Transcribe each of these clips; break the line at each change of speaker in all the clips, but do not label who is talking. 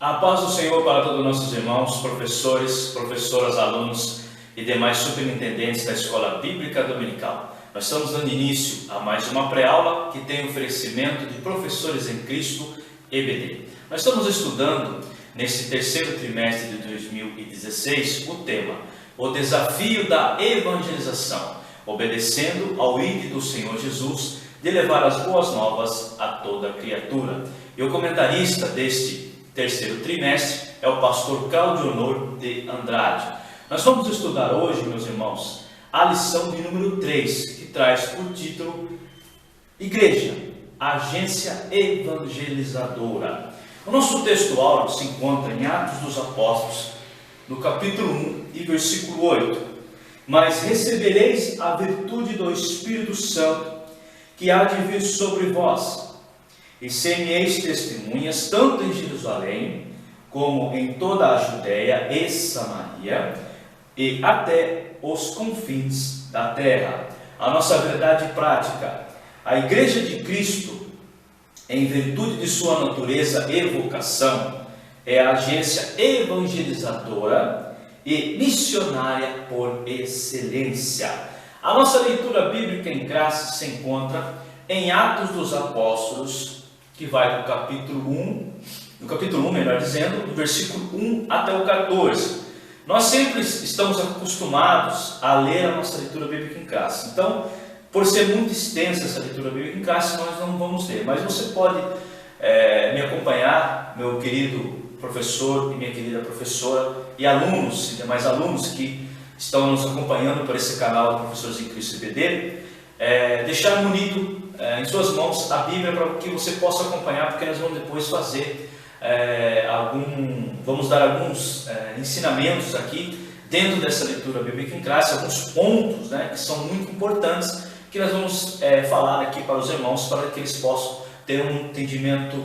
A paz do Senhor para todos os nossos irmãos, professores, professoras, alunos e demais superintendentes da Escola Bíblica Dominical. Nós estamos dando início a mais uma pré-aula que tem oferecimento de Professores em Cristo EBD. Nós estamos estudando, nesse terceiro trimestre de 2016, o tema, o desafio da evangelização, obedecendo ao ID do Senhor Jesus, de levar as boas novas a toda criatura. E o comentarista deste terceiro trimestre é o pastor Cláudio Honor de Andrade. Nós vamos estudar hoje, meus irmãos, a lição de número 3, que traz por título Igreja, Agência Evangelizadora. O nosso texto áureo se encontra em Atos dos Apóstolos, no capítulo 1 e versículo 8. Mas recebereis a virtude do Espírito Santo, que há de vir sobre vós, e ser-me-eis testemunhas, tanto em Jerusalém, como em toda a Judéia e Samaria, e até os confins da terra. A nossa verdade prática: a Igreja de Cristo, em virtude de sua natureza e vocação, é a agência evangelizadora e missionária por excelência. A nossa leitura bíblica em classe se encontra em Atos dos Apóstolos, que vai do capítulo 1, melhor dizendo, do versículo 1 até o 14. Nós sempre estamos acostumados a ler a nossa leitura bíblica em classe. Então, por ser muito extensa essa leitura bíblica em classe, nós não vamos ler. Mas você pode me acompanhar, meu querido professor e minha querida professora, e alunos, e demais alunos que estão nos acompanhando por esse canal de Professores em Cristo EBD, deixar munido em suas mãos a Bíblia para que você possa acompanhar, porque nós vamos depois fazer vamos dar alguns ensinamentos aqui dentro dessa leitura bíblica em classe, alguns pontos, que são muito importantes, que nós vamos falar aqui para os irmãos, para que eles possam ter um entendimento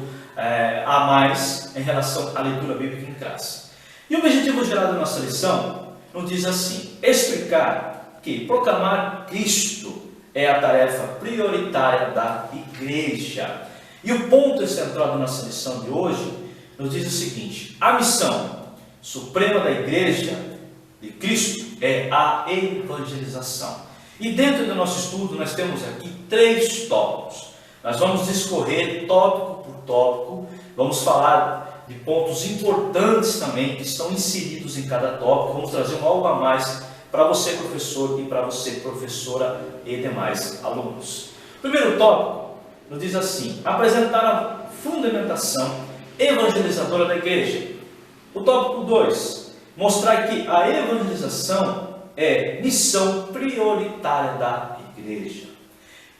a mais em relação à leitura bíblica em classe. E o objetivo geral da nossa lição nos diz assim: explicar que proclamar Cristo é a tarefa prioritária da igreja. E o ponto central da nossa lição de hoje nos diz o seguinte: a missão suprema da igreja de Cristo é a evangelização. E dentro do nosso estudo nós temos aqui 3 tópicos. Nós vamos discorrer tópico por tópico, vamos falar de pontos importantes também que estão inseridos em cada tópico, vamos trazer algo a mais para você, professor, e para você, professora, e demais alunos. O primeiro tópico nos diz assim: apresentar a fundamentação evangelizadora da igreja. O tópico 2, mostrar que a evangelização é missão prioritária da igreja.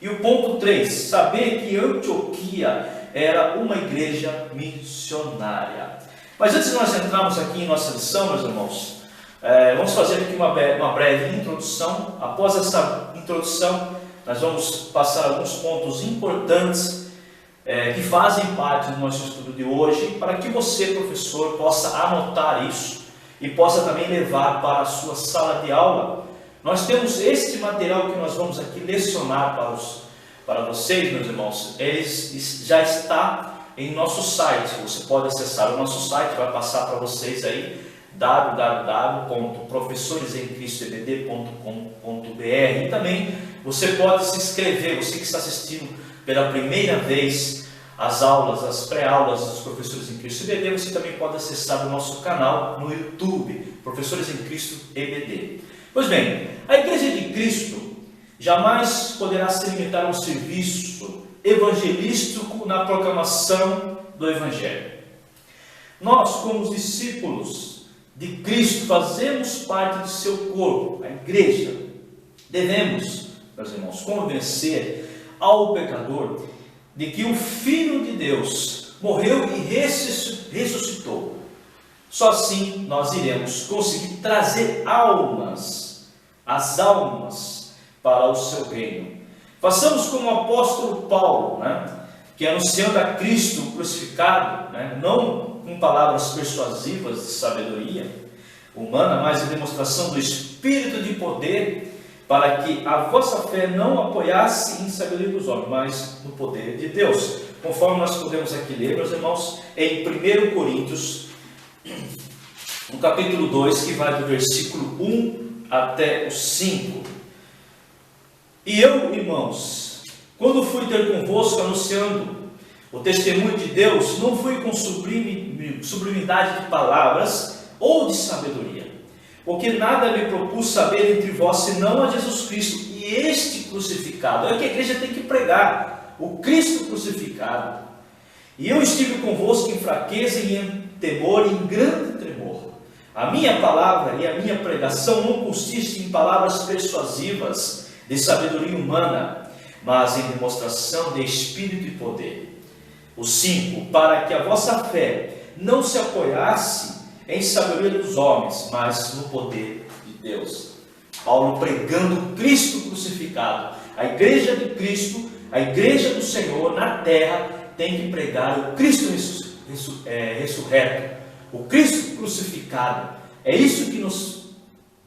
E o ponto 3, saber que Antioquia era uma igreja missionária. Mas antes de nós entrarmos aqui em nossa lição, meus irmãos, vamos fazer aqui uma breve introdução. Após essa introdução, nós vamos passar alguns pontos importantes que fazem parte do nosso estudo de hoje, para que você, professor, possa anotar isso e possa também levar para a sua sala de aula. Nós temos este material que nós vamos aqui lecionar para vocês, meus irmãos. Ele já está em nosso site. Você pode acessar o nosso site, vai passar para vocês aí, www.professoresemcristoebd.com.br. E também você pode se inscrever, você que está assistindo pela primeira vez as aulas, as pré-aulas dos Professores em Cristo EBD, você também pode acessar o nosso canal no YouTube, Professores em Cristo EBD. Pois bem, a Igreja de Cristo jamais poderá se limitar a um serviço evangelístico na proclamação do Evangelho. Nós, como os discípulos de Cristo, fazemos parte do seu corpo, a igreja. Devemos, meus irmãos, convencer ao pecador de que o Filho de Deus morreu e ressuscitou. Só assim nós iremos conseguir trazer as almas para o seu reino. Façamos como o apóstolo Paulo, que anunciando a Cristo crucificado, não com palavras persuasivas de sabedoria humana, mas em demonstração do Espírito de poder, para que a vossa fé não apoiasse em sabedoria dos homens, mas no poder de Deus. conforme nós podemos aqui ler, meus irmãos, em 1 Coríntios, no capítulo 2, que vai do versículo 1 até o 5. E eu, irmãos, quando fui ter convosco anunciando o testemunho de Deus, não fui com sublimidade de palavras ou de sabedoria, porque nada me propus saber entre vós, senão a Jesus Cristo e este crucificado. É o que a igreja tem que pregar, o Cristo crucificado. E eu estive convosco em fraqueza e em temor e em grande tremor. A minha palavra e a minha pregação não consiste em palavras persuasivas de sabedoria humana, mas em demonstração de espírito e poder. O 5, para que a vossa fé não se apoiasse em sabedoria dos homens, mas no poder de Deus. Paulo pregando Cristo crucificado. A igreja de Cristo, a igreja do Senhor na terra, tem que pregar o Cristo ressurreto, o Cristo crucificado. É isso que nós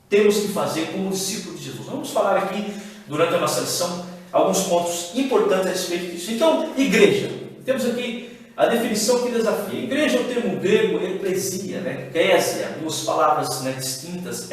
temos que fazer como discípulos de Jesus. Vamos falar aqui, durante a nossa lição, alguns pontos importantes a respeito disso. Então, igreja. Temos aqui a definição que desafia. Igreja é o termo grego eclesia, Ecclesia, duas palavras distintas,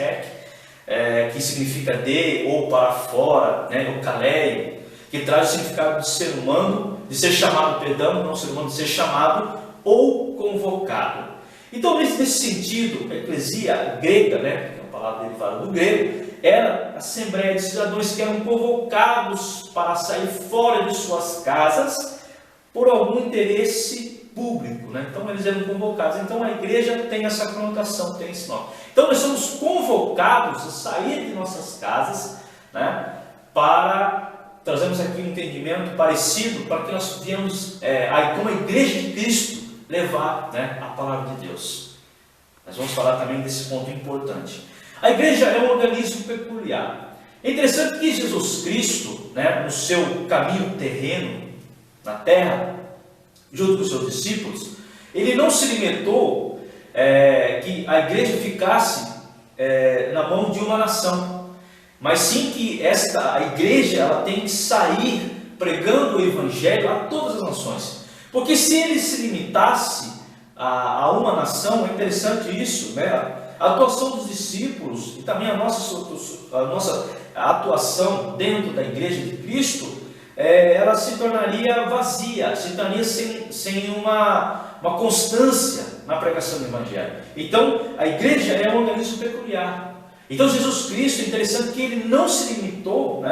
que significa de ou para fora, o kaleio, que traz o significado de ser humano, de ser chamado, não ser humano, de ser chamado ou convocado. Então, nesse sentido, a eclesia grega, que é uma palavra derivada do grego, era a assembleia de cidadãos que eram convocados para sair fora de suas casas por algum interesse público, Então eles eram convocados. Então a igreja tem essa conotação, tem esse nome. Então nós somos convocados a sair de nossas casas, para trazemos aqui um entendimento parecido para que nós viemos, como a igreja de Cristo, levar a palavra de Deus. Nós vamos falar também desse ponto importante. A igreja é um organismo peculiar. É interessante que Jesus Cristo, no seu caminho terreno na terra, junto com os seus discípulos, ele não se limitou que a igreja ficasse na mão de uma nação, mas sim que a igreja ela tem que sair pregando o evangelho a todas as nações. Porque se ele se limitasse a uma nação, é interessante isso, a atuação dos discípulos e também a nossa atuação dentro da igreja de Cristo, ela se tornaria vazia, se tornaria sem uma constância na pregação do evangelho. Então a igreja é um organismo peculiar. Então Jesus Cristo, é interessante que ele não se limitou,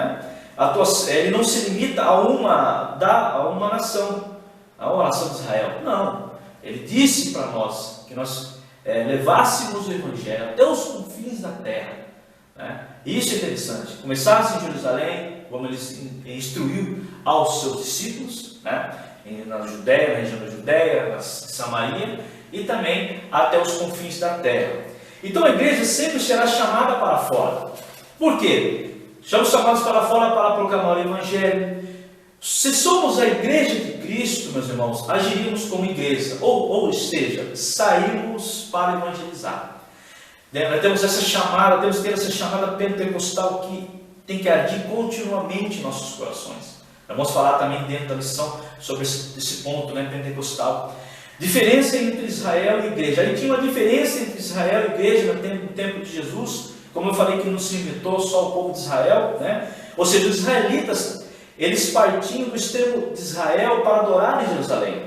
ele não se limita a uma nação, a uma nação de Israel. Não, ele disse para nós que nós levássemos o evangelho até os confins da terra. Isso é interessante. Começasse em Jerusalém, como ele instruiu aos seus discípulos, na Judéia, na região da Judéia, na Samaria, e também até os confins da terra. Então a igreja sempre será chamada para fora. Por quê? Somos chamados para fora para proclamar o evangelho. Se somos a igreja de Cristo, meus irmãos, agiríamos como igreja, ou seja, saímos para evangelizar. Nós temos essa chamada, temos que ter essa chamada pentecostal que tem que arder continuamente em nossos corações. Nós vamos falar também dentro da lição sobre esse ponto pentecostal. Diferença entre Israel e igreja. Aí tinha uma diferença entre Israel e igreja no tempo de Jesus, como eu falei que não se inventou só o povo de Israel, Ou seja, os israelitas, eles partiam do extremo de Israel para adorar em Jerusalém.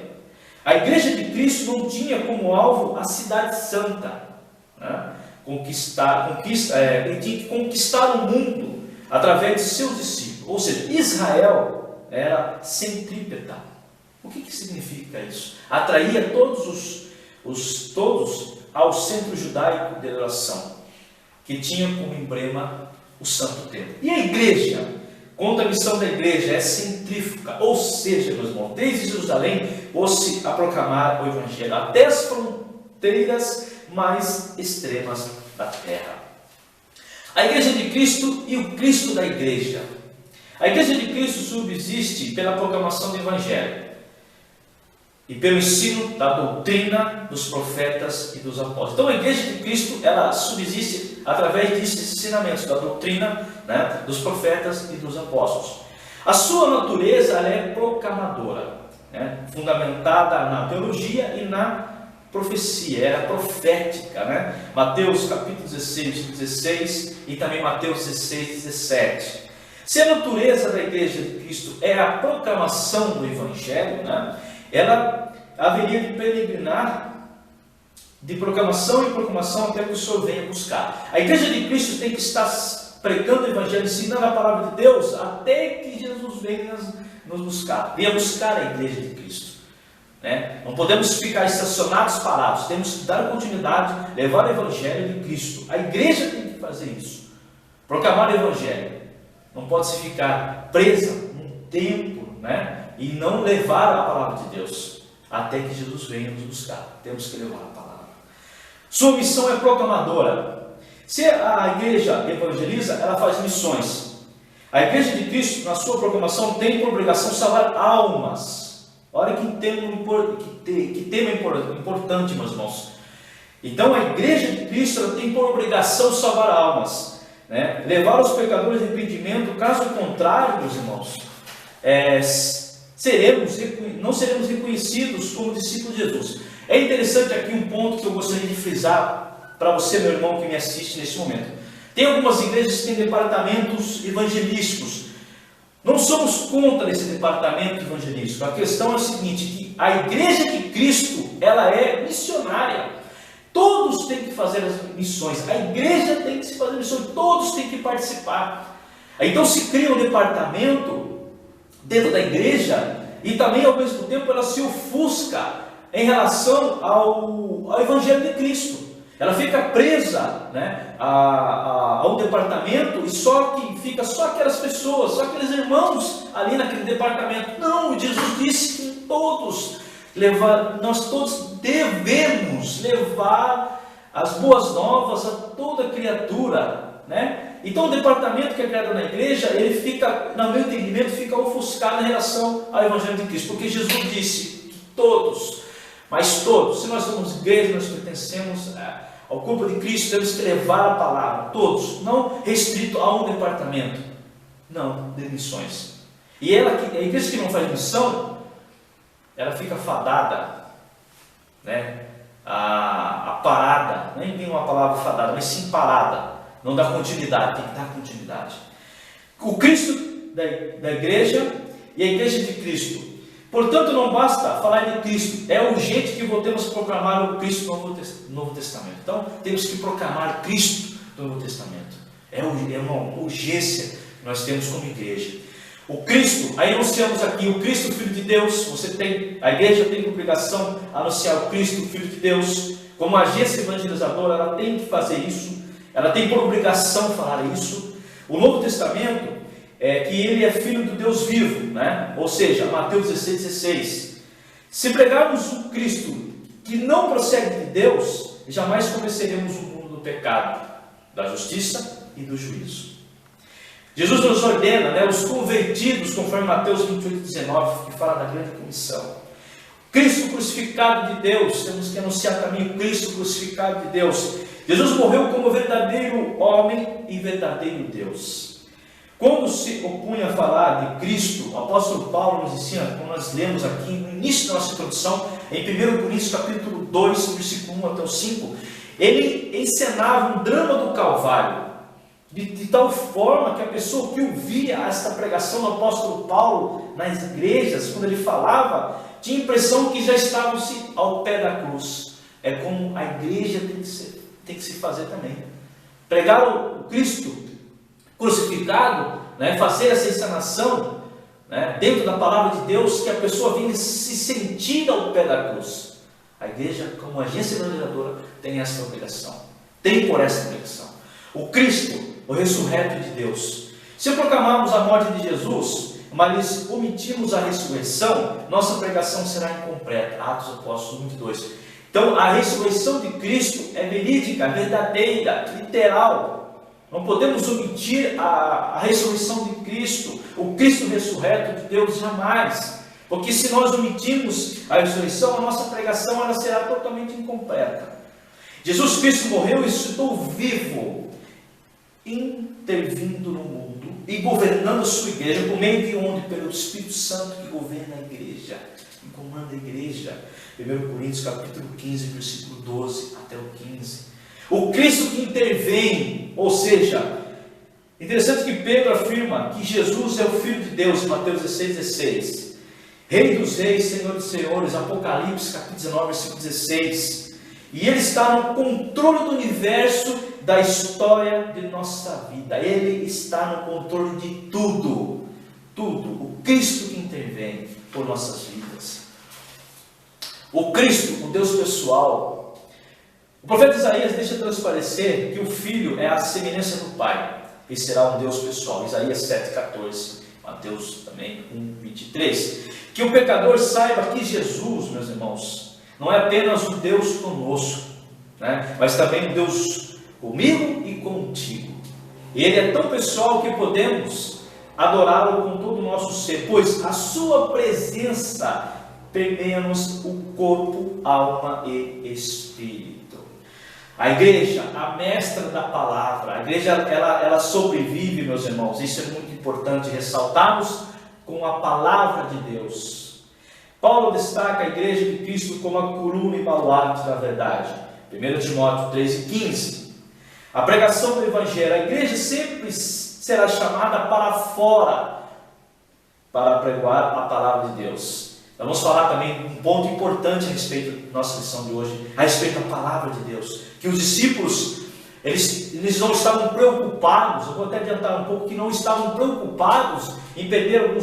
A igreja de Cristo não tinha como alvo a cidade santa, ele tinha que conquistar o mundo através de seus discípulos. Ou seja, Israel era centrípeta. O que significa isso? Atraía todos ao centro judaico de adoração, que tinha como emblema o Santo Templo. E a igreja, quando a missão da igreja é centrífuga, ou seja, meus irmãos, desde Jerusalém, fosse a proclamar o evangelho até as fronteiras mais extremas da terra. A igreja de Cristo e o Cristo da igreja. A igreja de Cristo subsiste pela proclamação do evangelho e pelo ensino da doutrina dos profetas e dos apóstolos. Então a igreja de Cristo, ela subsiste através desses ensinamentos, da doutrina, dos profetas e dos apóstolos. A sua natureza ela é proclamadora. né? Fundamentada na teologia e na profecia, era profética, né? Mateus capítulo 16 e também Mateus 16:17. Se a natureza da igreja de Cristo é a proclamação do Evangelho, né? Ela haveria de peregrinar de proclamação em proclamação até que o Senhor venha buscar. A igreja de Cristo tem que estar pregando o Evangelho, ensinando a palavra de Deus, até que Jesus venha nos buscar. Venha buscar a igreja de Cristo, né? Não podemos ficar estacionados, parados. Temos que dar continuidade, levar o Evangelho de Cristo. A igreja tem que fazer isso, proclamar o Evangelho. Não pode se ficar presa num templo, né? E não levar a palavra de Deus até que Jesus venha nos buscar. Temos que levar a palavra. Sua missão é proclamadora. Se a igreja evangeliza, ela faz missões. A igreja de Cristo, na sua proclamação, tem por obrigação salvar almas. Olha que tema importante, meus irmãos. Então, a igreja de Cristo ela tem por obrigação salvar almas, né? Levar os pecadores ao arrependimento. Caso contrário, meus irmãos, não seremos reconhecidos como discípulos de Jesus. É interessante aqui um ponto que eu gostaria de frisar para você, meu irmão, que me assiste neste momento. Tem algumas igrejas que têm departamentos evangelísticos. Não somos contra esse departamento evangelístico. A questão é a seguinte, que a igreja de Cristo, ela é missionária. Todos têm que fazer as missões. A igreja tem que se fazer missões. Todos têm que participar. Então se cria um departamento dentro da igreja e também ao mesmo tempo ela se ofusca em relação ao Evangelho de Cristo. Ela fica presa, né, ao departamento e fica só aquelas pessoas, só aqueles irmãos ali naquele departamento. Não, Jesus disse que nós todos devemos levar as boas novas a toda criatura, né? Então o departamento que é criado na igreja, ele fica, no meu entendimento, fica ofuscado em relação ao Evangelho de Cristo, porque Jesus disse que todos, mas todos, se nós somos igreja, nós pertencemos ao corpo de Cristo, temos que levar a palavra, todos, não restrito a um departamento, não, de missões. E a igreja que não faz missão, ela fica fadada, né, a parada, nem tem uma palavra fadada, mas sim parada, não dá continuidade, tem que dar continuidade. O Cristo da igreja e a igreja de Cristo. Portanto, não basta falar de Cristo, é urgente que voltemos a proclamar o Cristo no Novo Testamento. Então, temos que proclamar Cristo no Novo Testamento. É uma urgência que nós temos como igreja. O Cristo, aí anunciamos aqui o Cristo, Filho de Deus. A igreja tem obrigação de anunciar o Cristo, Filho de Deus. Como agência evangelizadora, ela tem que fazer isso. Ela tem por obrigação falar isso. O Novo Testamento que ele é filho do Deus vivo, né? Ou seja, Mateus 16:16. Se pregarmos o Cristo que não procede de Deus, jamais conheceremos o mundo do pecado, da justiça e do juízo. Jesus nos ordena, né, os convertidos, conforme Mateus 28:19, que fala da grande comissão. Cristo crucificado de Deus, temos que anunciar também o Cristo crucificado de Deus. Jesus morreu como verdadeiro homem e verdadeiro Deus. Quando se opunha a falar de Cristo, o apóstolo Paulo nos ensina, como nós lemos aqui no início da nossa introdução, em 1 Coríntios capítulo 2, versículo 1 até o 5, ele encenava um drama do Calvário, de tal forma que a pessoa que ouvia esta pregação do apóstolo Paulo nas igrejas, quando ele falava, tinha a impressão que já estavam ao pé da cruz. É como a igreja tem que se fazer também. Pregar o Cristo crucificado, né, fazer essa encenação, né, dentro da palavra de Deus, que a pessoa venha se sentir ao pé da cruz. A igreja, como agência evangelizadora, tem essa obrigação. Tem por essa obrigação. O Cristo, o ressurreto de Deus. Se proclamarmos a morte de Jesus, mas omitirmos a ressurreição, nossa pregação será incompleta. Atos Apóstolos 22. Então, a ressurreição de Cristo é verídica, verdadeira, literal. Não podemos omitir a ressurreição de Cristo, o Cristo ressurreto de Deus, jamais. Porque se nós omitirmos a ressurreição, a nossa pregação ela será totalmente incompleta. Jesus Cristo morreu e ressuscitou vivo, intervindo no mundo e governando a sua igreja, por meio de onde? Pelo Espírito Santo que governa a igreja. quem comanda a igreja. 1 Coríntios capítulo 15, versículo 12 até o 15. O Cristo que intervém, ou seja, interessante que Pedro afirma que Jesus é o Filho de Deus, Mateus 16,16. Rei dos reis, Senhor dos senhores, Apocalipse capítulo 19, versículo 16. E Ele está no controle do universo, da história de nossa vida. Ele está no controle de tudo. Tudo. O Cristo que intervém por nossas vidas. O Cristo, o Deus pessoal. O profeta Isaías deixa transparecer que o Filho é a semelhança do Pai e será um Deus pessoal. Isaías 7,14, Mateus também 1,23. Que o pecador saiba que Jesus, meus irmãos, não é apenas um Deus conosco, né? Mas também um Deus comigo e contigo. Ele é tão pessoal que podemos adorá-lo com todo o nosso ser, pois a sua presença permeia-nos o corpo, alma e espírito. A igreja, a mestra da palavra, a igreja ela sobrevive, meus irmãos, isso é muito importante ressaltarmos, com a palavra de Deus. Paulo destaca a igreja de Cristo como a coluna e baluarte da verdade. 1 Timóteo 3,15. A pregação do Evangelho, a igreja sempre será chamada para fora para pregar a palavra de Deus. Vamos falar também um ponto importante a respeito da nossa lição de hoje, a respeito da palavra de Deus, que os discípulos, eles não estavam preocupados, eu vou até adiantar um pouco, que não estavam preocupados em perder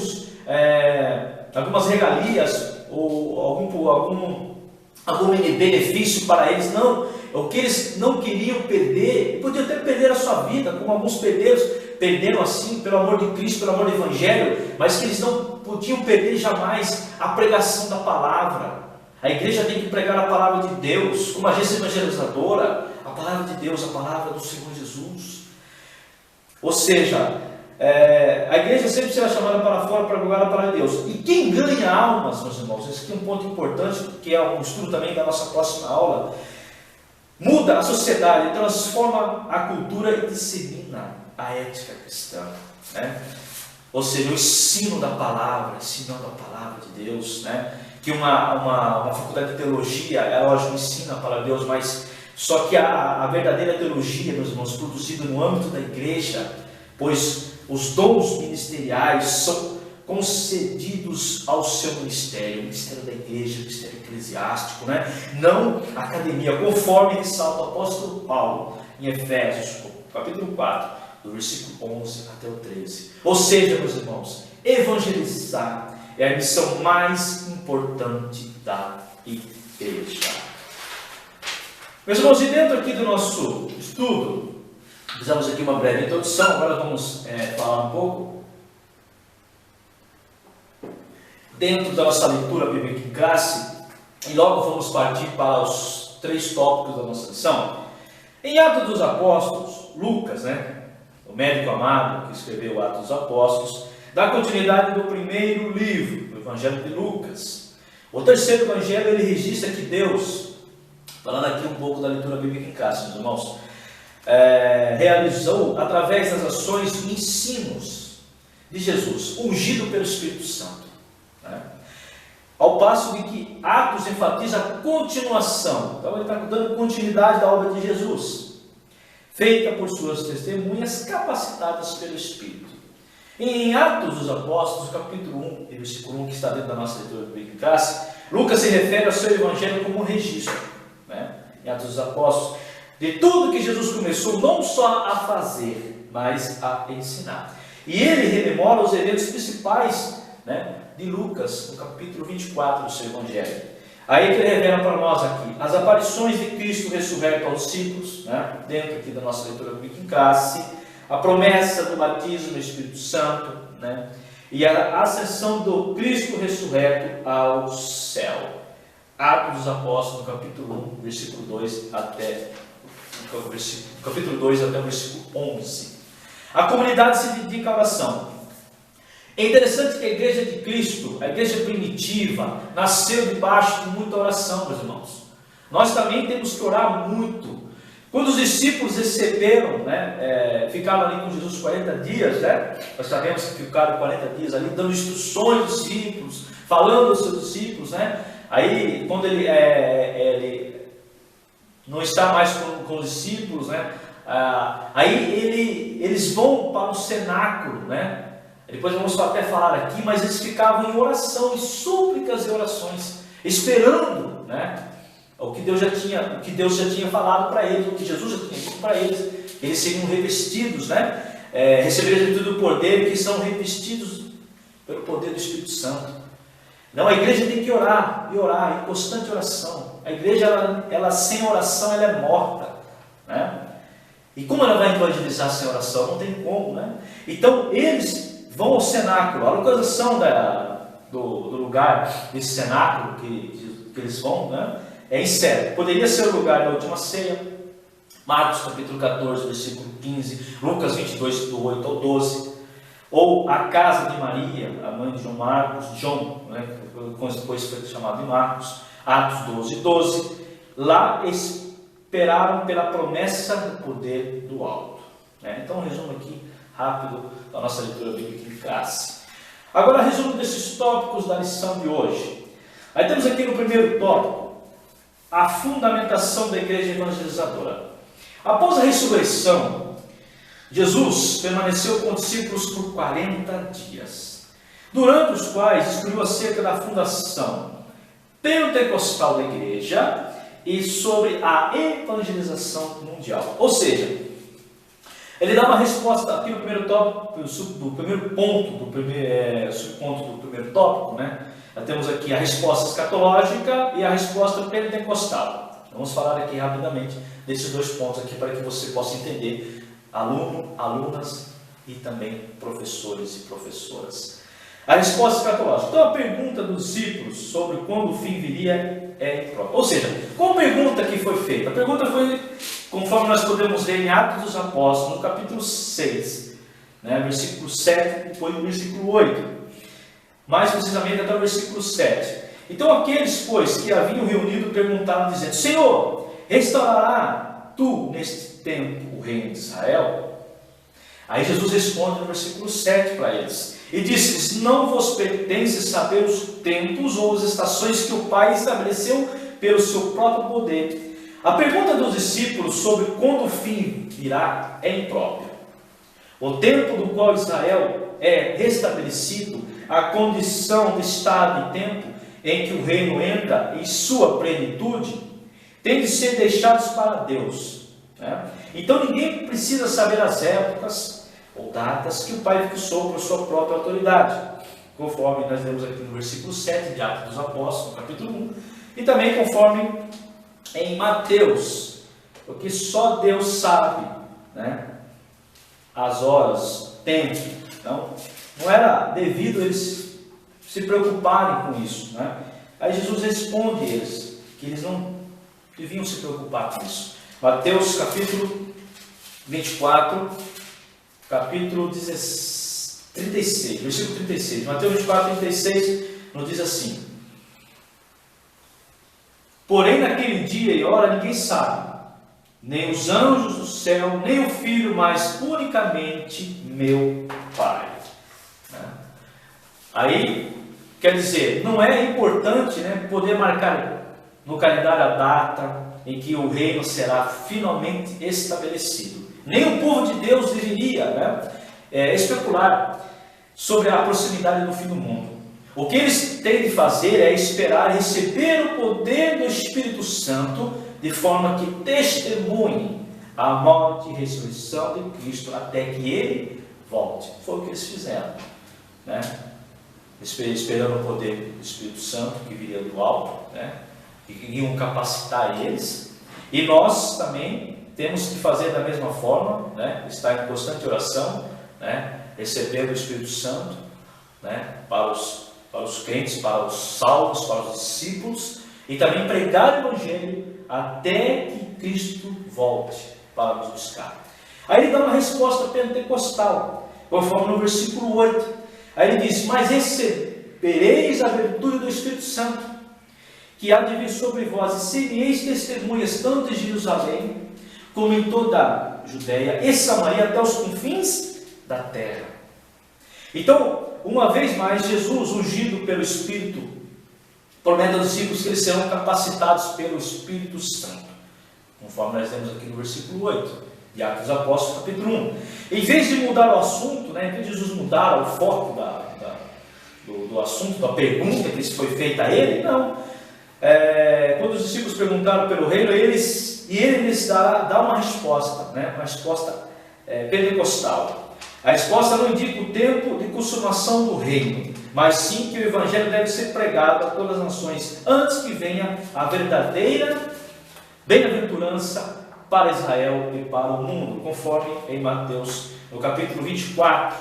algumas regalias, ou algum benefício para eles. Não, o que eles não queriam perder, podiam até perder a sua vida, como alguns perderam assim, pelo amor de Cristo, pelo amor do Evangelho, mas que eles não podiam perder jamais a pregação da palavra. A igreja tem que pregar a palavra de Deus, como agência evangelizadora, a palavra de Deus, a palavra do Senhor Jesus. Ou seja, a igreja sempre será chamada para fora para pregar a palavra de Deus. E quem ganha almas, meus irmãos, esse aqui é um ponto importante, que é um estudo também da nossa próxima aula, muda a sociedade, transforma a cultura e dissemina a ética cristã, né? Ou seja, o ensino da palavra, ensinando a palavra de Deus, né? Que uma faculdade de teologia, ela lógico ensina a palavra de Deus, mas só que a verdadeira teologia, meus irmãos, produzida no âmbito da igreja, pois os dons ministeriais são concedidos ao seu ministério, o ministério da igreja, o ministério eclesiástico, né? Não academia, conforme ressalta o apóstolo Paulo em Efésios, capítulo 4, do versículo 11 até o 13. Ou seja, meus irmãos, evangelizar é a missão mais importante da igreja. Meus irmãos, e dentro aqui do nosso estudo, fizemos aqui uma breve introdução, agora vamos falar um pouco dentro da nossa leitura bíblica em classe, e logo vamos partir para os 3 tópicos da nossa lição. Em Atos dos Apóstolos, Lucas, o médico amado que escreveu Atos dos Apóstolos, dá continuidade do primeiro livro, o Evangelho de Lucas. O terceiro evangelho, ele registra que Deus, falando aqui um pouco da leitura bíblica em classe, meus irmãos, realizou através das ações e ensinos de Jesus, ungido pelo Espírito Santo, né? Ao passo de que Atos enfatiza a continuação, então ele está dando continuidade da obra de Jesus, feita por suas testemunhas capacitadas pelo Espírito. Em Atos dos Apóstolos, capítulo 1, e versículo 1, que está dentro da nossa leitura bíblica em classe, Lucas se refere ao seu evangelho como um registro, né? Em Atos dos Apóstolos, de tudo que Jesus começou não só a fazer, mas a ensinar. E ele rememora os eventos principais, né, de Lucas, no capítulo 24 do seu evangelho. Aí que ele revela para nós aqui as aparições de Cristo ressurreto aos discípulos, né, dentro aqui da nossa leitura bíblica em classe, a promessa do batismo no Espírito Santo, né, e a ascensão do Cristo ressurreto ao céu. Atos dos Apóstolos, no capítulo 1, versículo 2 até capítulo 2 até o versículo 11. A comunidade se dedica à oração. É interessante que a igreja de Cristo, a igreja primitiva, nasceu debaixo de muita oração, meus irmãos. Nós também temos que orar muito. Quando os discípulos receberam, ficaram ali com Jesus 40 dias, nós sabemos que ficaram 40 dias ali, dando instruções aos discípulos, falando aos seus discípulos, né? Aí, quando ele não está mais com os discípulos, né? Aí eles vão para o cenáculo, né? Depois vamos até falar aqui, mas eles ficavam em oração, em súplicas e orações, esperando, né? O que Deus já tinha falado para eles, o que Jesus já tinha dito para eles. Eles seriam revestidos, né? Receberiam tudo o poder, que são revestidos pelo poder do Espírito Santo. Então a igreja tem que orar, e orar, em constante oração. A igreja, ela sem oração, ela é morta, né? E como ela vai evangelizar sem oração? Não tem como, né? Então eles vão ao cenáculo. A localização do lugar desse cenáculo que eles vão, né? É incerto. Poderia ser o lugar da última ceia, Marcos capítulo 14, versículo 15, Lucas 22, do 8 ao 12, ou a casa de Maria, a mãe de João Marcos, João, né, depois foi chamado de Marcos, Atos 12, 12, lá esperaram pela promessa do poder do alto. Então, um resumo aqui rápido da nossa leitura bíblica em classe. Agora, resumo desses tópicos da lição de hoje. Aí temos aqui no primeiro tópico, a fundamentação da igreja evangelizadora. Após a ressurreição, Jesus permaneceu com os discípulos por 40 dias, durante os quais discorreu acerca da fundação pentecostal da igreja e sobre a evangelização mundial. Ou seja, ele dá uma resposta aqui no primeiro tópico, subponto do primeiro tópico, né? Nós temos aqui a resposta escatológica e a resposta pentecostal. Vamos falar aqui rapidamente desses dois pontos aqui para que você possa entender, alunas e também professores e professoras. A resposta escatológica. Então a pergunta dos discípulos sobre quando o fim viria é imprópria. Ou seja, qual pergunta que foi feita? A pergunta foi, conforme nós podemos ler em Atos dos Apóstolos, no capítulo 6, né, versículo 7, depois do versículo 8. Mais precisamente até o versículo 7. Então aqueles, pois, que haviam reunido perguntaram, dizendo: Senhor, restaurará tu neste tempo o reino de Israel? Aí Jesus responde no versículo 7 para eles, e disse-lhes: Não vos pertence saber os tempos ou as estações que o Pai estabeleceu pelo seu próprio poder. A pergunta dos discípulos sobre quando o fim virá é imprópria. O tempo do qual Israel é restabelecido, a condição de estado e tempo em que o reino entra em sua plenitude, tem de ser deixados para Deus, né? Então ninguém precisa saber as épocas ou datas que o Pai fixou por sua própria autoridade, conforme nós lemos aqui no versículo 7 de Atos dos Apóstolos, no capítulo 1, e também conforme em Mateus, porque só Deus sabe, né, as horas, tempo. Então, não era devido eles se preocuparem com isso, né? Aí Jesus responde a eles que eles não deviam se preocupar com isso. Mateus capítulo 24, capítulo 36, versículo 36. Mateus 24, 36 nos diz assim: Porém naquele dia e hora ninguém sabe, nem os anjos do céu, nem o Filho, mas unicamente meu Pai. Aí, quer dizer, não é importante, né, poder marcar no calendário a data em que o reino será finalmente estabelecido. Nem o povo de Deus deveria, né, especular sobre a proximidade do fim do mundo. O que eles têm de fazer é esperar receber o poder do Espírito Santo, de forma que testemunhem a morte e ressurreição de Cristo até que Ele volte. Foi o que eles fizeram, né? Esperando o poder do Espírito Santo que viria do alto, né? E que iam capacitar eles. E nós também temos que fazer da mesma forma, né? Estar em constante oração, né? Recebendo o Espírito Santo, né? Para os crentes, para os salvos, para os discípulos, e também pregar o Evangelho até que Cristo volte para nos buscar. Aí ele dá uma resposta pentecostal, conforme no versículo 8. Aí ele diz: Mas recebereis a virtude do Espírito Santo, que há de vir sobre vós, e sereis testemunhas tanto em Jerusalém, como em toda a Judéia e Samaria, até os confins da terra. Então, uma vez mais, Jesus, ungido pelo Espírito, promete aos discípulos que eles serão capacitados pelo Espírito Santo, conforme nós temos aqui no versículo 8, de Atos dos Apóstolos, capítulo 1. Em vez de mudar o assunto, né, em vez de Jesus mudar o foco do assunto, da pergunta que foi feita a ele, não. Quando os discípulos perguntaram pelo reino, ele lhes dá uma resposta, né, uma resposta pentecostal. A resposta não indica o tempo de consumação do reino, mas sim que o Evangelho deve ser pregado a todas as nações, antes que venha a verdadeira bem-aventurança para Israel e para o mundo, conforme em Mateus, no capítulo 24,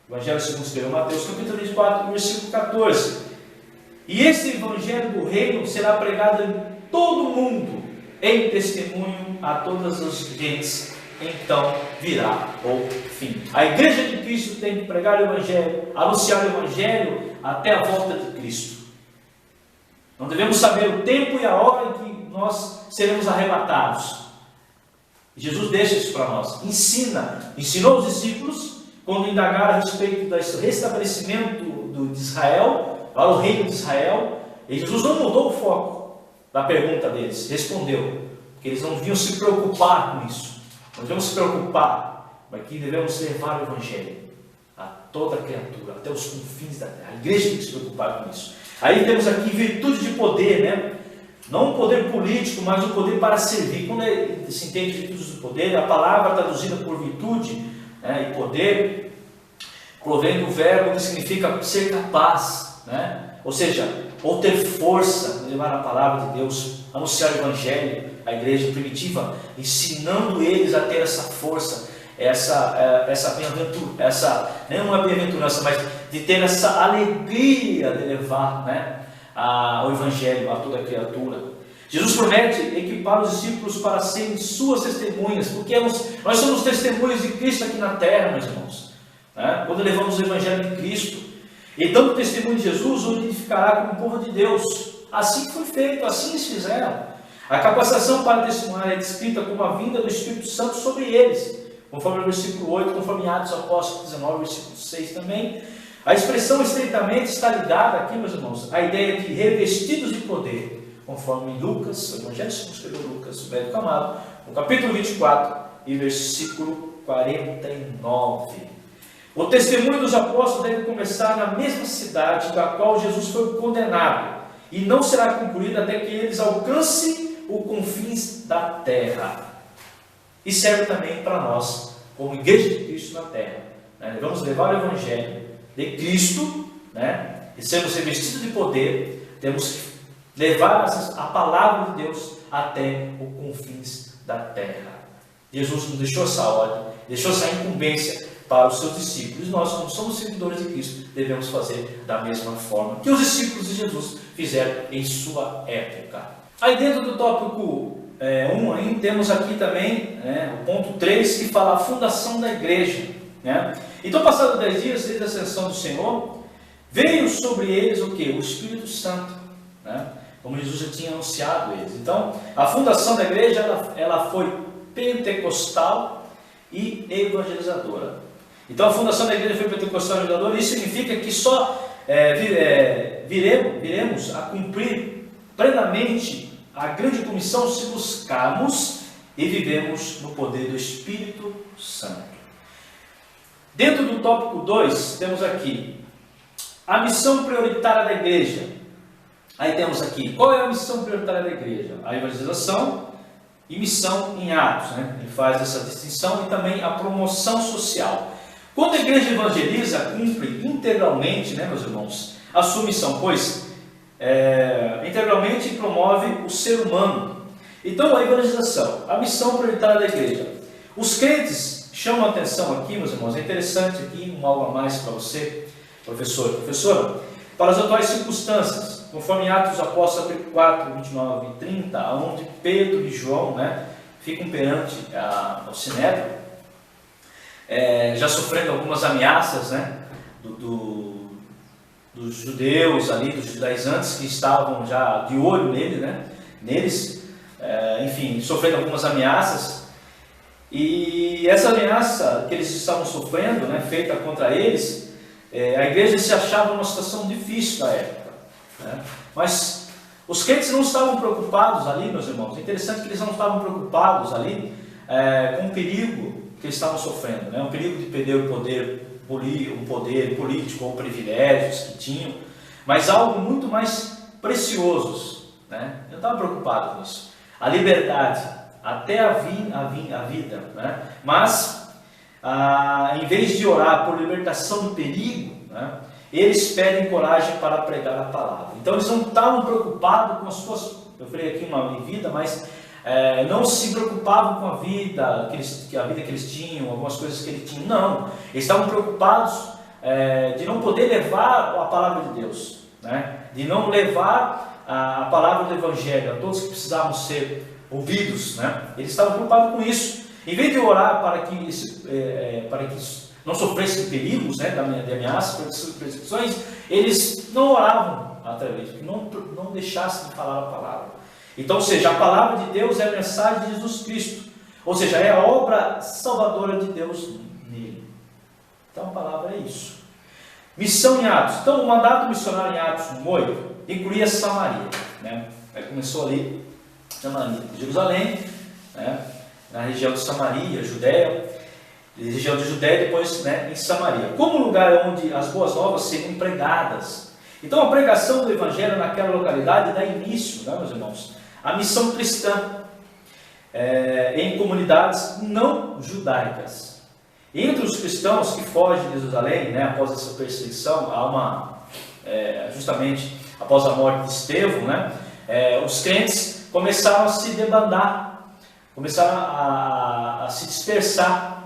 Evangelho segundo escreveu Mateus, capítulo 24, versículo 14. E esse Evangelho do reino será pregado em todo o mundo, em testemunho a todas as gentes, então virá o fim. A igreja de Cristo tem que pregar o Evangelho, anunciar o Evangelho até a volta de Cristo. Não devemos saber o tempo e a hora em que nós seremos arrebatados. Jesus deixa isso para nós. Ensinou os discípulos, quando indagaram a respeito do restabelecimento de Israel, para o reino de Israel, e Jesus não mudou o foco da pergunta deles, respondeu, porque eles não deviam se preocupar com isso. Nós devemos se preocupar, mas que devemos levar o Evangelho a toda criatura, até os confins da terra. A igreja tem que se preocupar com isso. Aí temos aqui virtude de poder, né? Não um poder político, mas um poder para servir. Quando se entende virtude do poder, a palavra traduzida por virtude, né, e poder provém do verbo que significa ser capaz, né? Ou seja, ou ter força de levar a palavra de Deus, anunciar o Evangelho. A igreja primitiva, ensinando eles a ter essa força, não uma bem-aventurança, mas de ter essa alegria de levar, né, o Evangelho a toda criatura. Jesus promete equipar os discípulos para serem suas testemunhas, porque nós somos testemunhas de Cristo aqui na terra, meus irmãos, né? Quando levamos o Evangelho de Cristo, e dando testemunho de Jesus, o identificará como povo de Deus. Assim foi feito, assim eles fizeram. A capacitação para testemunhar é descrita como a vinda do Espírito Santo sobre eles, conforme o versículo 8, conforme Atos dos Apóstolos 19, versículo 6 também. A expressão estreitamente está ligada aqui, meus irmãos, à ideia de revestidos de poder, conforme Lucas, o Evangelho segundo escreveu Lucas, o médico amado, no capítulo 24 e versículo 49. O testemunho dos apóstolos deve começar na mesma cidade da qual Jesus foi condenado, e não será concluído até que eles alcancem os confins da terra. E serve também para nós, como igreja de Cristo na terra, né? Vamos levar o Evangelho de Cristo, né? E sermos revestidos de poder, temos que levar a palavra de Deus até os confins da terra. Jesus nos deixou essa ordem, deixou essa incumbência para os seus discípulos. E nós, como somos seguidores de Cristo, devemos fazer da mesma forma que os discípulos de Jesus fizeram em sua época. Aí dentro do tópico 1, aí, temos aqui também, né, o ponto 3, que fala a fundação da igreja, né? Então, passados 10 dias desde a ascensão do Senhor, veio sobre eles o que? O Espírito Santo, né? Como Jesus já tinha anunciado eles. Então, a fundação da igreja ela foi pentecostal e evangelizadora. Então, a fundação da igreja foi pentecostal e evangelizadora. Isso significa que só viremos a cumprir plenamente a grande comissão se buscarmos e vivemos no poder do Espírito Santo. Dentro do tópico 2, temos aqui a missão prioritária da igreja. Aí temos aqui, qual é a missão prioritária da igreja? A evangelização e missão em Atos, né? Ele faz essa distinção, e também a promoção social. Quando a igreja evangeliza, cumpre integralmente, né, meus irmãos, a sua missão, pois integralmente promove o ser humano. Então, a evangelização, a missão prioritária da igreja. Os crentes chamam a atenção aqui, meus irmãos, é interessante aqui, algo a mais para você, professora, para as atuais circunstâncias, conforme Atos dos Apóstolos 4, 29 e 30, onde Pedro e João, né, ficam perante o Sinédrio, já sofrendo algumas ameaças, né, dos judeus ali, dos judaizantes que estavam já de olho neles, enfim, sofrendo algumas ameaças. E essa ameaça que eles estavam sofrendo, né, feita contra eles, A igreja se achava numa situação difícil da época, né? Mas os crentes não estavam preocupados ali, meus irmãos. É interessante que eles não estavam preocupados ali com o perigo que eles estavam sofrendo, né? Um perigo de perder o poder político ou privilégios que tinham, mas algo muito mais preciosos, né? Eu não estava preocupado com isso. A liberdade, até a vida, né? Mas em vez de orar por libertação do perigo, né, eles pedem coragem para pregar a palavra. Então eles não estavam preocupados com as suas, eu falei aqui uma vida, mas não se preocupavam com a vida que eles tinham, algumas coisas que eles tinham. Não, eles estavam preocupados de não poder levar a palavra de Deus, né, de não levar a palavra do Evangelho a todos que precisavam ser ouvidos, né? Eles estavam preocupados com isso. Em vez de orar para que não sofressem perigos, né, de ameaças, perseguições, eles não oravam através, não deixassem de falar a palavra. Então, ou seja, a palavra de Deus é a mensagem de Jesus Cristo, ou seja, é a obra salvadora de Deus nele. Então a palavra é isso. Missão em Atos. Então o mandato missionário em Atos 1:8 incluía Samaria, né? Começou ali em Jerusalém, né, na região de Samaria, Judéia, região de Judéia, depois, né, em Samaria, como lugar onde as boas novas seriam pregadas. Então a pregação do Evangelho naquela localidade dá início, né, meus irmãos, à missão cristã em comunidades não judaicas. Entre os cristãos que fogem de Jerusalém, né, após essa perseguição, justamente após a morte de Estevão, né, os crentes começaram a se debandar, começaram a se dispersar,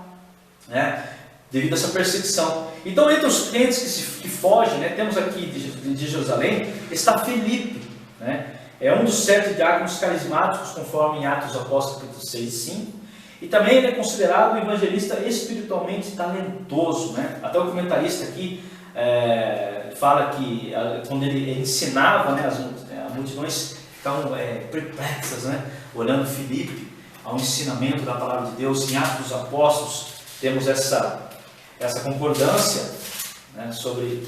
né, devido a essa perseguição. Então, entre os crentes que fogem, né, temos aqui de Jerusalém, está Filipe, né, é um dos 7 diáconos carismáticos, conforme em Atos Apóstolos, capítulo 6 e 5, e também ele é considerado um evangelista espiritualmente talentoso, né? Até o comentarista aqui fala que quando ele ensinava, né, as multidões ficavam perplexas, né, olhando Filipe, ao ensinamento da palavra de Deus. Em Atos dos Apóstolos temos essa concordância, né, sobre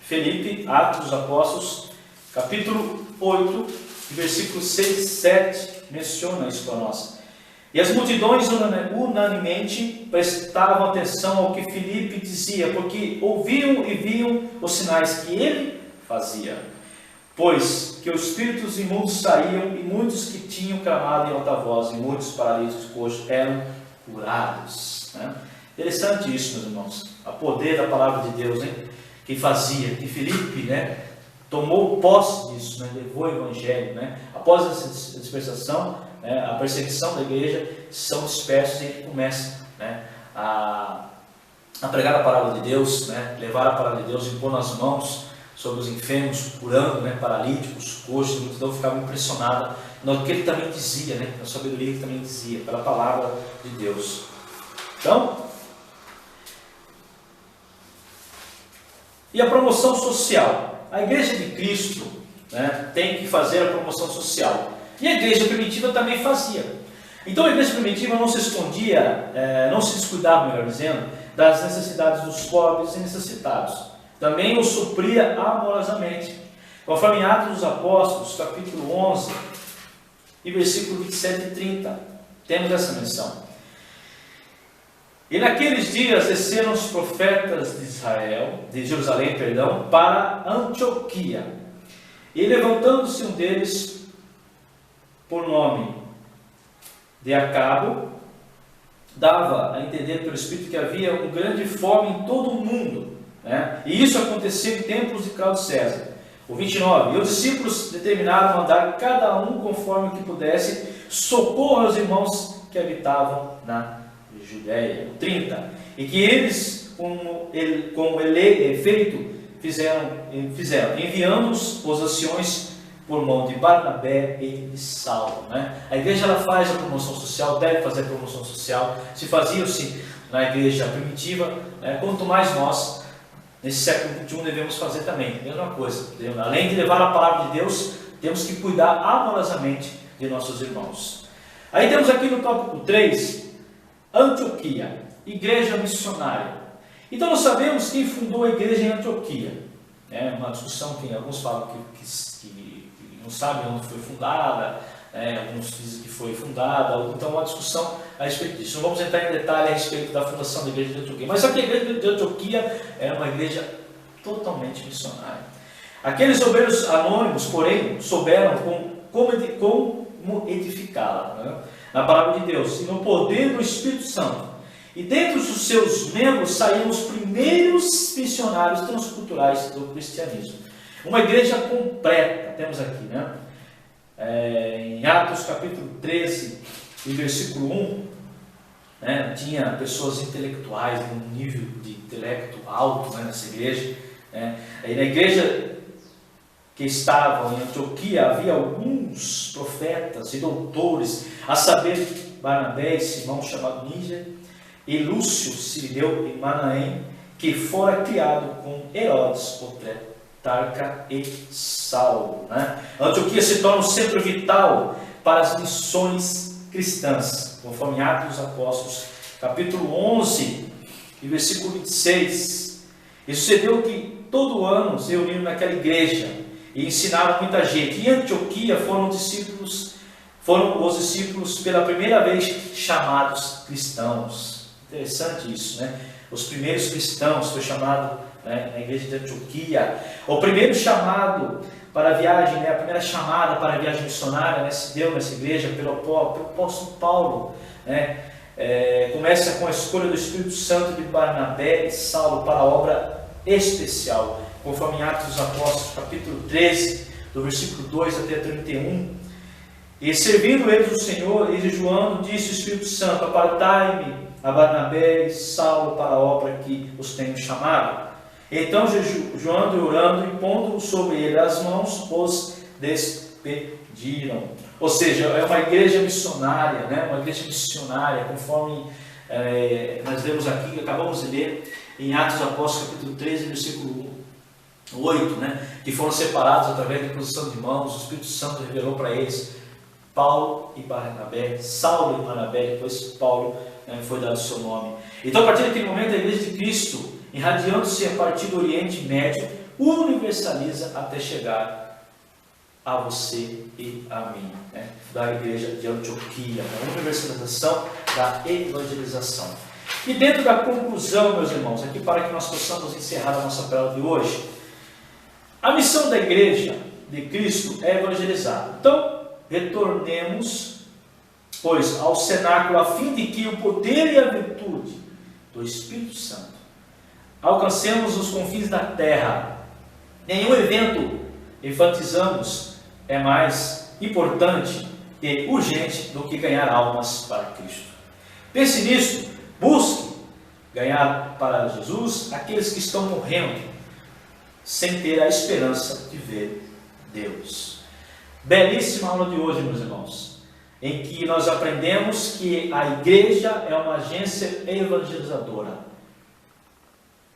Filipe. Atos dos Apóstolos, capítulo 8, versículos 6 e 7, menciona isso para nós. E as multidões unanimemente prestavam atenção ao que Filipe dizia, porque ouviam e viam os sinais que ele fazia. Pois que os espíritos imundos saíam, e muitos que tinham clamado em alta voz, e muitos paralíticos coxos eram curados. Né? Interessante isso, meus irmãos. O poder da palavra de Deus, hein? Que fazia, que Filipe, né, tomou posse disso, né, levou o Evangelho. Né? Após essa dispersação, né, a perseguição da igreja, são dispersos e ele começa, né, a pregar a palavra de Deus, né, levar a palavra de Deus, impor as mãos sobre os enfermos, curando, né, paralíticos, coxos. A multidão ficava impressionada no que ele também dizia, né, na sabedoria que ele também dizia, pela palavra de Deus. Então, e a promoção social. A igreja de Cristo, né, tem que fazer a promoção social. E a igreja primitiva também fazia. Então a igreja primitiva não se escondia, não se descuidava, melhor dizendo, das necessidades dos pobres e necessitados. Também os supria amorosamente. Conforme em Atos dos Apóstolos, capítulo 11, e versículo 27 e 30, temos essa menção. E naqueles dias desceram os profetas de Jerusalém, para Antioquia. E levantando-se um deles, por nome de Acabo, dava a entender pelo Espírito que havia uma grande fome em todo o mundo, né? E isso aconteceu em tempos de Cláudio César. O 29. E os discípulos determinaram mandar cada um conforme que pudesse socorro aos irmãos que habitavam na Judéia. 30. E que eles, como efeito, fizeram enviando-os os anciões por mão de Barnabé e de Saulo, né? A igreja, ela faz a promoção social, deve fazer a promoção social. Se fazia-se na igreja primitiva, né? Quanto mais nós, nesse século XXI, devemos fazer também. Mesma coisa. Além de levar a palavra de Deus, temos que cuidar amorosamente de nossos irmãos. Aí temos aqui no tópico 3, Antioquia, igreja missionária.
Então nós sabemos quem fundou a igreja em Antioquia. É uma discussão que alguns falam que não sabem onde foi fundada, alguns dizem que foi fundada, então uma discussão a respeito disso. Não vamos entrar em detalhe a respeito da fundação da igreja de Antioquia, mas só que a igreja de Antioquia era uma igreja totalmente missionária. Aqueles obreiros anônimos, porém, souberam como edificá-la, né, na palavra de Deus e no poder do Espírito Santo. E dentro dos seus membros saíram os primeiros missionários transculturais do cristianismo. Uma igreja completa, temos aqui, né? Em Atos capítulo 13 e versículo 1, né, tinha pessoas intelectuais, num nível de intelecto alto, né, nessa igreja. Né? E na igreja que estavam em Antioquia havia alguns profetas e doutores, a saber, Barnabé e Simão, chamado Níger, e Lúcio, Sirineu e Manaém, que fora criado com Herodes, o tetrarca, e Saulo. Né? Antioquia se torna um centro vital para as missões cristãs, conforme Atos dos Apóstolos, capítulo 11, e versículo 26. E sucedeu que todo ano se reuniram naquela igreja e ensinaram muita gente. Em Antioquia foram os discípulos pela primeira vez chamados cristãos. Interessante isso, né? Os primeiros cristãos foi chamado, né, na igreja de Antioquia. O primeiro chamado para a viagem, né, a primeira chamada para a viagem missionária, né, se deu nessa igreja pelo apóstolo Paulo. Né? Começa com a escolha do Espírito Santo de Barnabé e Saulo para a obra especial, conforme em Atos dos Apóstolos, capítulo 13, do versículo 2 até 31. E servindo eles o Senhor e jejuando, disse o Espírito Santo: apartai-me a Barnabé e Saulo para a obra que os tenho chamado. Então, jejuando e orando, e pondo sobre ele as mãos, os despediram. Ou seja, é uma igreja missionária, né? Uma igreja missionária, conforme nós lemos aqui, acabamos de ler em Atos dos Apóstolos, capítulo 13, versículo 8, né? Que foram separados através da imposição de mãos. O Espírito Santo revelou para eles Paulo e Barnabé, Saulo e Barnabé, depois Paulo, né, foi dado o seu nome. Então, a partir daquele momento, a igreja de Cristo, irradiando-se a partir do Oriente Médio, universaliza até chegar a você e a mim, né? Da igreja de Antioquia, a universalização da evangelização. E dentro da conclusão, meus irmãos, aqui para que nós possamos encerrar a nossa palavra de hoje, a missão da igreja de Cristo é evangelizar. Então, retornemos, pois, ao cenáculo, a fim de que o poder e a virtude do Espírito Santo alcancemos os confins da terra. Nenhum evento enfatizamos é mais importante e urgente do que ganhar almas para Cristo. Pense nisso, busque ganhar para Jesus aqueles que estão morrendo sem ter a esperança de ver Deus. Belíssima aula de hoje, meus irmãos, em que nós aprendemos que a igreja é uma agência evangelizadora.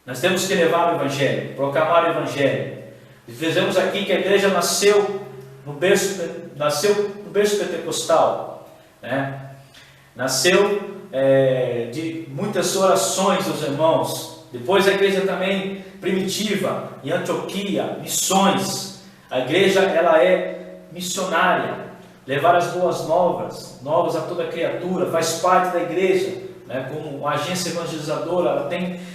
Nós temos que levar o evangelho, proclamar o evangelho. Dizemos aqui que a igreja nasceu no berço pentecostal, né? Nasceu de muitas orações dos irmãos. Depois a igreja também primitiva, em Antioquia, missões. A igreja, ela é missionária, levar as boas novas a toda criatura, faz parte da igreja, né, como uma agência evangelizadora.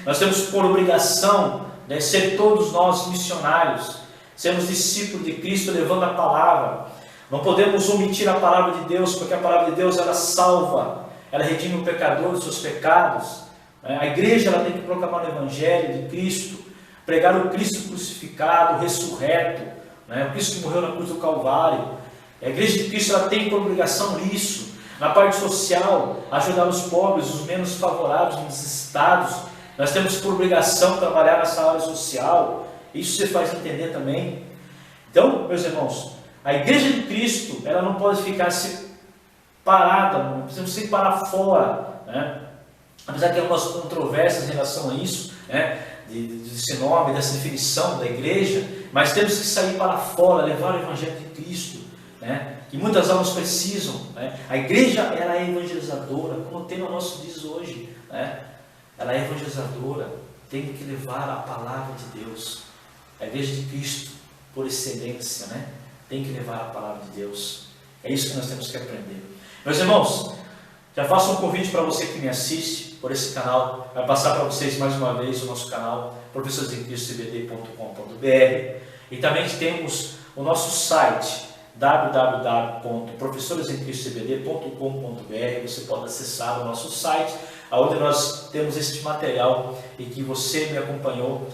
Nós temos por obrigação, né, ser todos nós missionários, sermos discípulos de Cristo, levando a palavra. Não podemos omitir a palavra de Deus, porque a palavra de Deus, ela salva, ela redime o pecador dos seus pecados. A igreja, ela tem que proclamar o evangelho de Cristo, pregar o Cristo crucificado, ressurreto, né, o Cristo que morreu na cruz do Calvário. A igreja de Cristo, ela tem por obrigação isso. Na parte social, ajudar os pobres, os menos favoráveis, os necessitados. Nós temos por obrigação trabalhar nessa área social. Isso você faz entender também. Então, meus irmãos, a igreja de Cristo, ela não pode ficar parada, não precisamos se parar fora, né? Apesar de ter algumas controvérsias em relação a isso, né? Desse nome, dessa definição da igreja, mas temos que sair para fora, levar o evangelho de Cristo, né? Que muitas almas precisam, né? A igreja, ela é evangelizadora, como o tema nosso diz hoje, né? Ela é evangelizadora. tem que levar a palavra de Deus. A igreja de Cristo, por excelência, né? Tem que levar a palavra de Deus. É isso que nós temos que aprender. Meus irmãos, já faço um convite para você que me assiste por esse canal. Vai passar para vocês mais uma vez o nosso canal, professoresemcristocbd.com.br. E também temos o nosso site, www.professoresemcristocbd.com.br. Você pode acessar o nosso site, onde nós temos este material e que você me acompanhou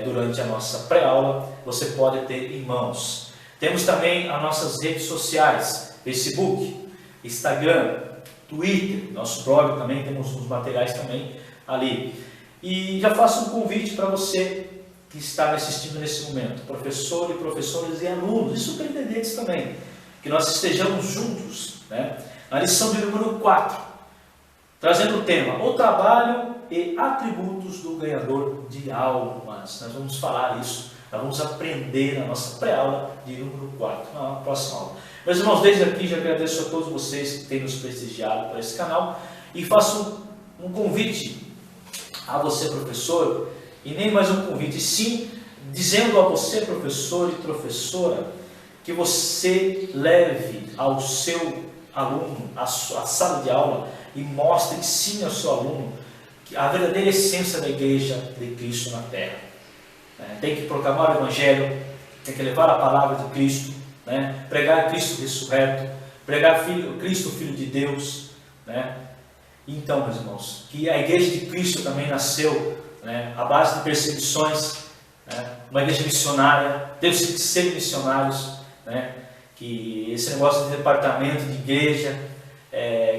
durante a nossa pré-aula, você pode ter em mãos. Temos também as nossas redes sociais, Facebook, Instagram, Twitter, nosso blog também, temos uns materiais também ali. E já faço um convite para você que está me assistindo nesse momento, professor e professores e alunos, e superintendentes também, que nós estejamos juntos, né, na lição de número 4, trazendo o tema, o trabalho e atributos do ganhador de almas. Nós vamos falar isso, nós vamos aprender na nossa pré-aula de número 4, na próxima aula. Meus irmãos, desde aqui já agradeço a todos vocês que têm nos prestigiado por esse canal e faço um convite a você, professor, e nem mais um convite, sim, dizendo a você, professor e professora, que você leve ao seu aluno a sala de aula e mostre, ensine ao seu aluno a verdadeira essência da igreja de Cristo na terra. Tem que proclamar o Evangelho, tem que levar a palavra de Cristo, né? Pregar Cristo ressurreto, pregar Cristo Filho de Deus, né? Então, meus irmãos, que a igreja de Cristo também nasceu, né, à base de perseguições, né, uma igreja missionária, temos que ser missionários, né, que esse negócio de departamento de igreja,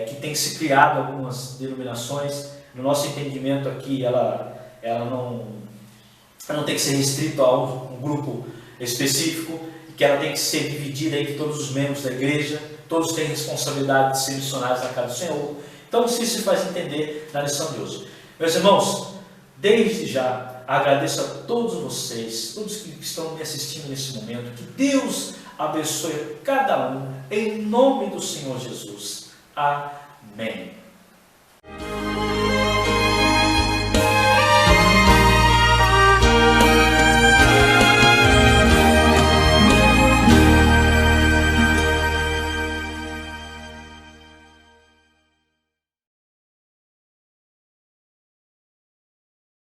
que tem se criado algumas denominações, no nosso entendimento aqui, ela não tem que ser restrita a um grupo específico, que ela tem que ser dividida entre todos os membros da igreja, todos têm responsabilidade de ser missionários na casa do Senhor. Então, isso se faz entender na lição de hoje. Meus irmãos, desde já agradeço a todos vocês, todos que estão me assistindo nesse momento, que Deus abençoe cada um, em nome do Senhor Jesus. Amém.